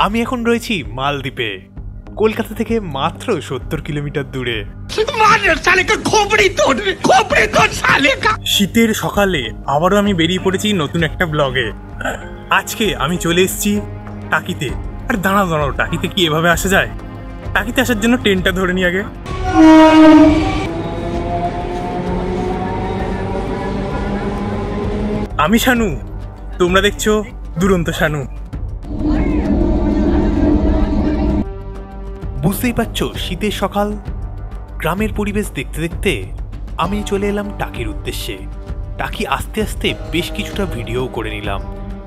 আমি এখন রয়েছি মালদ্বীপে, কলকাতা থেকে মাত্র 70 কিলোমিটার দূরে। শীতের সকালে আবারও আমি বেরিয়ে পড়েছি নতুন একটা ব্লগে। আজকে আমি চলে এসেছি টাকিতে। আর দাঁড়াও, টাকিতে কি এভাবে আসা যায়? টাকিতে আসার জন্য ট্রেনটা ধরে নি আগে। আমি শানু, তোমরা দেখছো দুরন্ত শানু। বুঝতেই পারছো, শীতের সকাল, গ্রামের পরিবেশ দেখতে দেখতে আমি চলে এলাম টাকির উদ্দেশ্যে। টাকি আসতে আসতে বেশ কিছুটা ভিডিও করে নিলাম,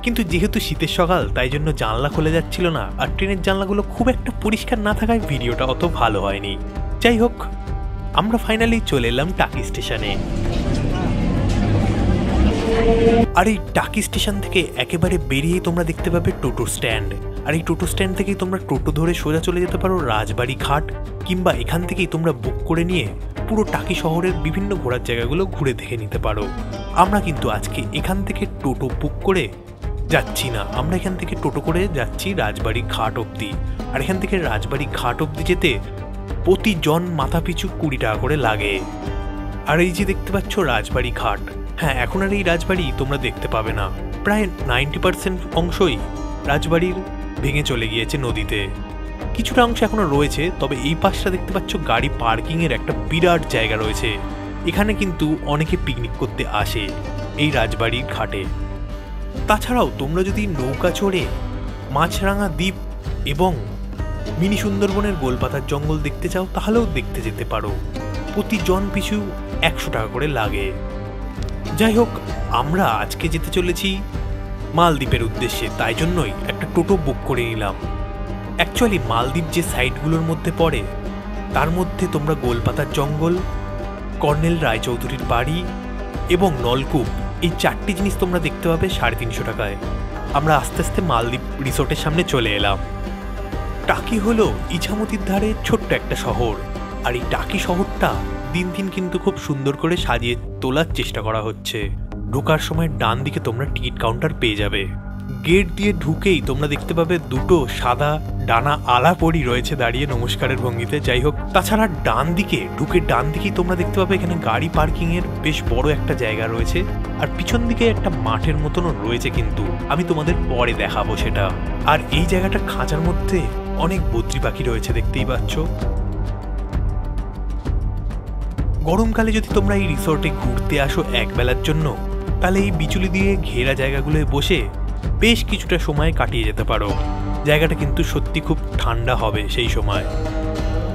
কিন্তু যেহেতু শীতের সকাল তাই জন্য জানলা খুলে যাচ্ছিল না, আর ট্রেনের জানলাগুলো খুব একটা পরিষ্কার না থাকায় ভিডিওটা অত ভালো হয়নি। যাই হোক, আমরা ফাইনালি চলে এলাম টাকি স্টেশনে। আর এই টাকি স্টেশন থেকে একেবারে বেরিয়ে তোমরা দেখতে পাবে টোটো স্ট্যান্ড। আর এই টোটো স্ট্যান্ড থেকেই তোমরা টোটো ধরে সোজা চলে যেতে পারো রাজবাড়ি ঘাট, কিংবা এখান থেকেই তোমরা বুক করে নিয়ে পুরো টাকি শহরের বিভিন্ন ঘোরার জায়গাগুলো ঘুরে দেখে নিতে পারো। আমরা কিন্তু আজকে এখান থেকে টোটো বুক করে যাচ্ছি না, আমরা এখান থেকে টোটো করে যাচ্ছি রাজবাড়ি ঘাট অবধি। আর এখান থেকে রাজবাড়ি ঘাট অবধি যেতে প্রতিজন মাথা পিছু 20 টাকা করে লাগে। আর এই যে দেখতে পাচ্ছ রাজবাড়ি ঘাট, হ্যাঁ, এখন আর এই রাজবাড়ি তোমরা দেখতে পাবে না। প্রায় 90% অংশই রাজবাড়ির ভেঙে চলে গিয়েছে নদীতে। কিছুটা অংশ এখনো রয়েছে, তবে এই পাশটা দেখতে পাচ্ছ গাড়ি পার্কিং এর একটা বিরাট জায়গা রয়েছে। এখানে কিন্তু অনেকে পিকনিক করতে আসে এই রাজবাড়ির ঘাটে। তাছাড়াও তোমরা যদি নৌকা চড়ে মাছরাঙা দ্বীপ এবং মিনি সুন্দরবনের গোলপাতার জঙ্গল দেখতে চাও, তাহলেও দেখতে যেতে পারো। প্রতিজন পিছু 100 টাকা করে লাগে। যাই হোক, আমরা আজকে যেতে চলেছি মালদ্বীপের উদ্দেশ্যে, তাই জন্যই একটা টোটো বুক করে নিলাম। অ্যাকচুয়ালি মালদ্বীপ যে সাইটগুলোর মধ্যে পড়ে, তার মধ্যে তোমরা গোলপাতার জঙ্গল, কর্নেল রায়চৌধুরীর বাড়ি এবং নলকূপ, এই 4টি জিনিস তোমরা দেখতে পাবে 350 টাকায়। আমরা আস্তে আস্তে মালদ্বীপ রিসোর্টের সামনে চলে এলাম। টাকি হলো ইছামতির ধারে ছোট্ট একটা শহর, আর এই টাকি শহরটা দিন দিন কিন্তু খুব সুন্দর করে সাজিয়ে তোলার চেষ্টা করা হচ্ছে। ঢোকার সময় ডান দিকে তোমরা টিকিট কাউন্টার পেয়ে যাবে। গেট দিয়ে ঢুকেই তোমরা দেখতে পাবে দুটো সাদা ডানা আলা পরি রয়েছে দাঁড়িয়ে নমস্কারের ভঙ্গিতে। যাই হোক, তাছাড়া ডান দিকেই তোমরা দেখতে পাবে এখানে গাড়ি পার্কিং এর বেশ বড় একটা জায়গা রয়েছে। আর পিছন দিকে একটা মাঠের মতনও রয়েছে, কিন্তু আমি তোমাদের পরে দেখাবো সেটা। আর এই জায়গাটার খাঁচার মধ্যে অনেক বদ্রি পাখি রয়েছে, দেখতেই পাচ্ছ। গরমকালে যদি তোমরা এই রিসর্টে ঘুরতে আসো একবেলার জন্য, তাহলে এই বিচুলি দিয়ে ঘেরা জায়গাগুলোয় বসে বেশ কিছুটা সময় কাটিয়ে যেতে পারো। জায়গাটা কিন্তু সত্যি খুব ঠান্ডা হবে সেই সময়।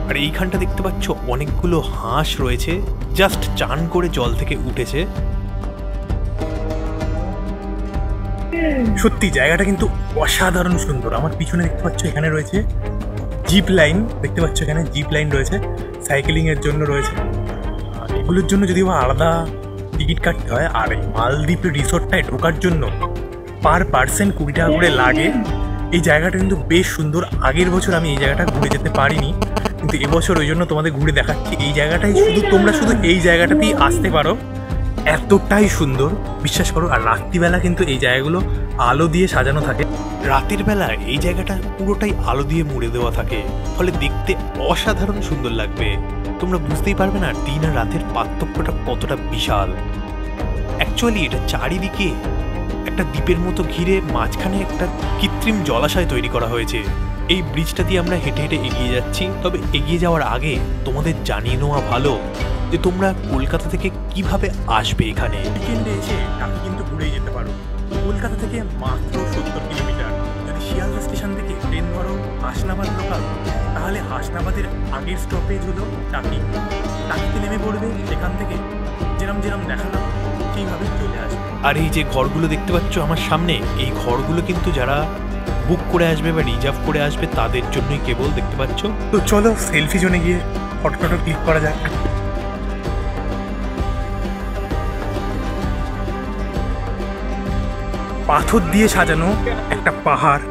আর এইখানটা দেখতে পাচ্ছ অনেকগুলো হাঁস রয়েছে, জাস্ট চান করে জল থেকে উঠেছে। সত্যি জায়গাটা কিন্তু অসাধারণ সুন্দর। আমার পিছনে দেখতে পাচ্ছ এখানে রয়েছে জিপ লাইন, দেখতে পাচ্ছ এখানে জিপ লাইন রয়েছে, সাইকেলিং এর জন্য রয়েছে। এগুলোর জন্য যদিও আলাদা টিকিট কাটতে হয়। আর এই মালদ্বীপ রিসোর্টটায় ঢোকার জন্য পার পার্সন 20 টাকা করে লাগে। এই জায়গাটা কিন্তু বেশ সুন্দর। আগের বছর আমি এই জায়গাটা ঘুরে যেতে পারিনি, কিন্তু এবছর ওই জন্য তোমাদের ঘুরে দেখাচ্ছি। এই জায়গাটাই তোমরা শুধু এই জায়গাটাতেই আসতে পারো, এতটাই সুন্দর, বিশ্বাস করো। আর রাত্রিবেলা কিন্তু এই জায়গাগুলো আলো দিয়ে সাজানো থাকে। রাতের বেলা এই জায়গাটা পুরোটাই আলো দিয়ে মুড়ে দেওয়া থাকে, ফলে দেখতে অসাধারণ সুন্দর লাগবে। তোমরা বুঝতেই পারবে না দিন আর রাতের পার্থক্যটা কতটা বিশাল। অ্যাকচুয়ালি এটা চারিদিকে একটা দ্বীপের মতো ঘিরে মাঝখানে একটা কৃত্রিম জলাশয় তৈরি করা হয়েছে। এই ব্রিজটা দিয়ে আমরা হেঁটে হেঁটে এগিয়ে যাচ্ছি। তবে এগিয়ে যাওয়ার আগে তোমাদের জানিয়ে নেওয়া ভালো যে তোমরা কলকাতা থেকে কিভাবে আসবে। এখানে উইকেন্ডে এসে টাকি কিন্তু ঘুরেই যেতে পারো। কলকাতা থেকে মাত্র 70 কিলোমিটার। যদি শিয়ালদা স্টেশন থেকে ট্রেন ধরো হাসনাবাদ লোকাল, তাহলে হাসনাবাদের আগের স্টপেজ হলো টাকি। টাকিতে নেমে পড়বে, সেখান থেকে যেরম দেখালাম সেইভাবে চলে আসবে। আর এই যে ঘরগুলো দেখতে পাচ্ছ আমার সামনে, এই ঘরগুলো কিন্তু যারা বুক করে আসবে বা রিজার্ভ করে আসবে তাদের জন্যই কেবল, দেখতে পাচ্ছ। তো চলো সেলফি জোনে গিয়ে ফটো ক্লিক করা যাক। পাথর দিয়ে সাজানো একটা পাহাড়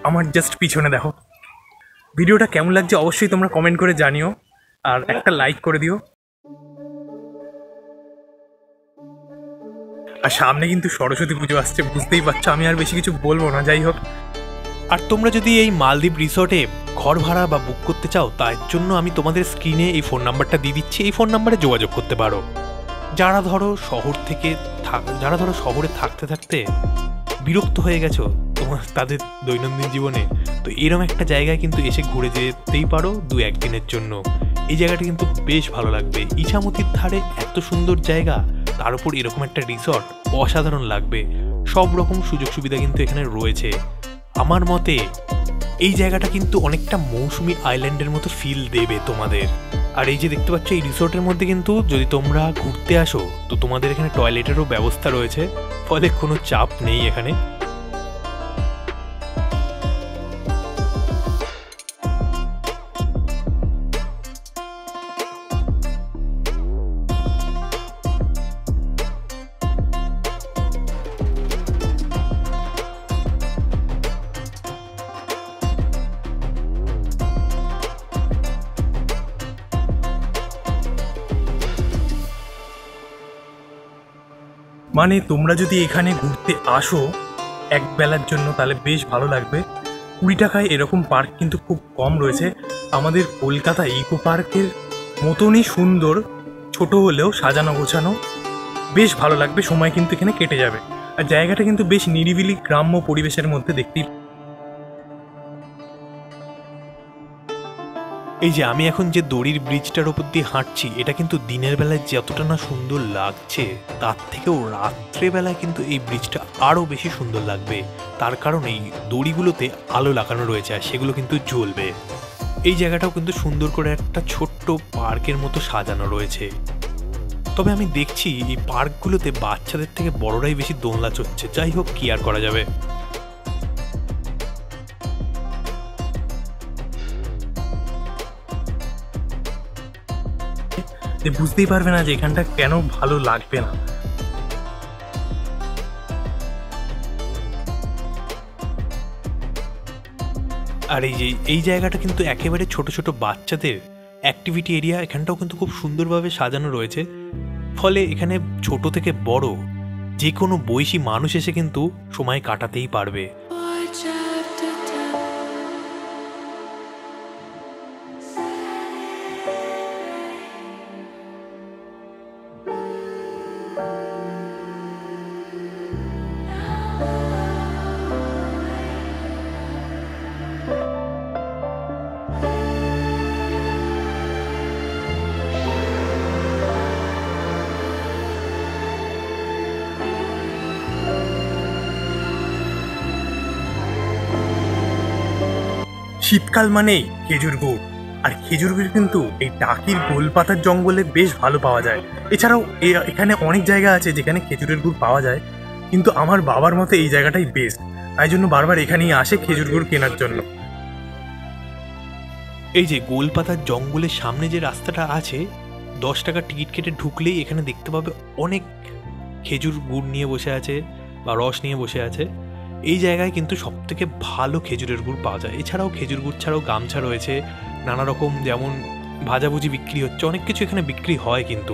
আমার জাস্ট পিছনে দেখো। ভিডিওটা কেমন লাগছে অবশ্যই তোমরা কমেন্ট করে জানিও, আর একটা লাইক করে দিও। আর সামনে কিন্তু সরস্বতী পুজো আসছে, বুঝতেই পারছো। আমি আর বেশি কিছু বলবো না। যাই হোক, আর তোমরা যদি এই মালদ্বীপ রিসর্টে ঘর ভাড়া বা বুক করতে চাও, তার জন্য আমি তোমাদের স্ক্রিনে এই ফোন নাম্বারটা দিয়ে দিচ্ছি, এই ফোন নাম্বারে যোগাযোগ করতে পারো। যারা ধরো শহরে থাকতে থাকতে বিরক্ত হয়ে গেছো তাদের দৈনন্দিন জীবনে, তো এরকম একটা জায়গায় কিন্তু এসে ঘুরে যেতেই পারো 2-1 দিনের জন্য। এই জায়গাটা কিন্তু বেশ ভালো লাগবে। ইছামতির ধারে এত সুন্দর জায়গা, তার উপর এরকম একটা রিসর্ট, অসাধারণ লাগবে। সব রকম সুযোগ সুবিধা কিন্তু এখানে রয়েছে। আমার মতে এই জায়গাটা কিন্তু অনেকটা মৌসুমী আইল্যান্ডের মতো ফিল দেবে তোমাদের। আর এই যে দেখতে পাচ্ছ, এই রিসর্টের মধ্যে কিন্তু যদি তোমরা ঘুরতে আসো, তো তোমাদের এখানে টয়লেটেরও ব্যবস্থা রয়েছে, ফলে কোনো চাপ নেই এখানে। মানে তোমরা যদি এখানে ঘুরতে আসো এক বেলার জন্য, তাহলে বেশ ভালো লাগবে। 20 টাকায় এরকম পার্ক কিন্তু খুব কম রয়েছে। আমাদের কলকাতা ইকো পার্কের মতনই সুন্দর, ছোট হলেও সাজানো গোছানো, বেশ ভালো লাগবে। সময় কিন্তু এখানে কেটে যাবে। আর জায়গাটা কিন্তু বেশ নিরিবিলি গ্রাম্য পরিবেশের মধ্যে দেখতেই। এই যে আমি এখন যে দড়ির ব্রিজটার ওপর দিয়ে হাঁটছি, এটা কিন্তু দিনের বেলায় যতটা না সুন্দর লাগছে, তার থেকেও রাত্রেবেলায় কিন্তু এই ব্রিজটা আরও বেশি সুন্দর লাগবে। তার কারণ এই দড়িগুলোতে আলো লাগানো রয়েছে, আর সেগুলো কিন্তু জ্বলবে। এই জায়গাটাও কিন্তু সুন্দর করে একটা ছোট্ট পার্কের মতো সাজানো রয়েছে। তবে আমি দেখছি এই পার্কগুলোতে বাচ্চাদের থেকে বড়রাই বেশি দোলনা চড়ছে। যাই হোক, কি আর করা যাবে। বুঝতেই পারবে না যে এখানটা কেন ভালো লাগবে না। আর এই জায়গাটা কিন্তু একেবারে ছোট ছোট বাচ্চাদের অ্যাক্টিভিটি এরিয়া, এখানটাও কিন্তু খুব সুন্দরভাবে সাজানো রয়েছে। ফলে এখানে ছোট থেকে বড় যে কোনো বয়সী মানুষ এসে কিন্তু সময় কাটাতেই পারবে। শীতকাল মানেই খেজুর গুড়, আর খেজুর গুড় কিন্তু এই টাকির গোলপাতার জঙ্গলে বেশ ভালো পাওয়া যায়। এছাড়াও এখানে অনেক জায়গা আছে যেখানে খেজুরের গুড় পাওয়া যায়, কিন্তু আমার বাবার মতে এই জায়গাটাই বেস্ট, তাই জন্য বারবার এখানেই আসে খেজুর গুড় কেনার জন্য। এই যে গোলপাতার জঙ্গলের সামনে যে রাস্তাটা আছে, 10 টাকা টিকিট কেটে ঢুকলেই এখানে দেখতে পাবে অনেক খেজুর গুড় নিয়ে বসে আছে বা রস নিয়ে বসে আছে। এই জায়গায় কিন্তু সবথেকে ভালো খেজুরের গুড় পাওয়া যায়। এছাড়াও খেজুর গুড় ছাড়াও গামছা রয়েছে, নানা রকম যেমন ভাজাভুজি বিক্রি হচ্ছে, অনেক কিছু এখানে বিক্রি হয়। কিন্তু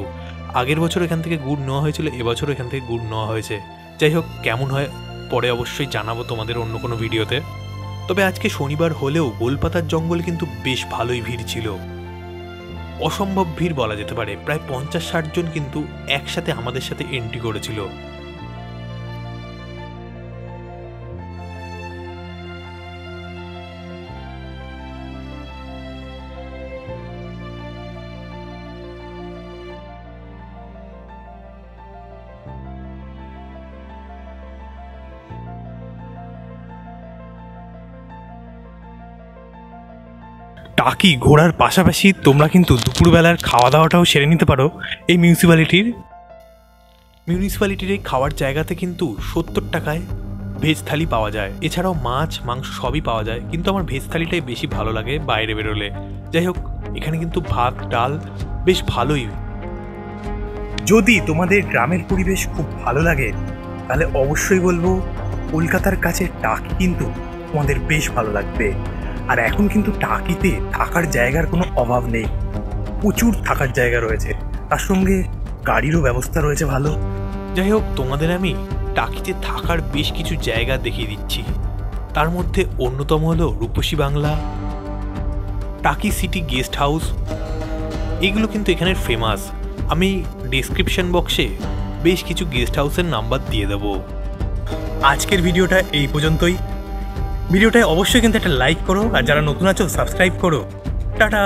আগের বছর এখান থেকে গুড় নেওয়া হয়েছিল, এবছর এখান থেকে গুড় নেওয়া হয়েছে। যাই হোক, কেমন হয় পরে অবশ্যই জানাবো তোমাদের অন্য কোনো ভিডিওতে। তবে আজকে শনিবার হলেও গোলপাতার জঙ্গল কিন্তু বেশ ভালোই ভিড় ছিল, অসম্ভব ভিড় বলা যেতে পারে। প্রায় 50-60 জন কিন্তু একসাথে আমাদের সাথে এন্ট্রি করেছিল। টাকি ঘোরার পাশাপাশি তোমরা কিন্তু দুপুরবেলার খাওয়া দাওয়াটাও সেরে নিতে পারো এই মিউনিসিপ্যালিটির এই খাওয়ার জায়গাতে কিন্তু 70 টাকায় ভেজ থালি পাওয়া যায়। এছাড়াও মাছ মাংস সবই পাওয়া যায়, কিন্তু আমার ভেজ থালিটাই বেশি ভালো লাগে বাইরে বেরোলে। যাই হোক, এখানে কিন্তু ভাত ডাল বেশ ভালোই। যদি তোমাদের গ্রামের পরিবেশ খুব ভালো লাগে, তাহলে অবশ্যই বলবো কলকাতার কাছে টাকি কিন্তু তোমাদের বেশ ভালো লাগবে। আর এখন কিন্তু টাকিতে থাকার জায়গার কোনো অভাব নেই, প্রচুর থাকার জায়গা রয়েছে, তার সঙ্গে গাড়িরও ব্যবস্থা রয়েছে ভালো। যাই হোক, তোমাদের আমি টাকিতে থাকার বেশ কিছু জায়গা দেখিয়ে দিচ্ছি। তার মধ্যে অন্যতম হলো রূপসী বাংলা, টাকি সিটি গেস্ট হাউস। এগুলো কিন্তু এখানের ফেমাস। আমি ডেসক্রিপশন বক্সে বেশ কিছু গেস্ট হাউসের নাম্বার দিয়ে দেবো। আজকের ভিডিওটা এই পর্যন্তই। ভিডিওটায় অবশ্যই কিন্তু একটা লাইক করো, আর যারা নতুন আছো সাবস্ক্রাইব করো। টাটা।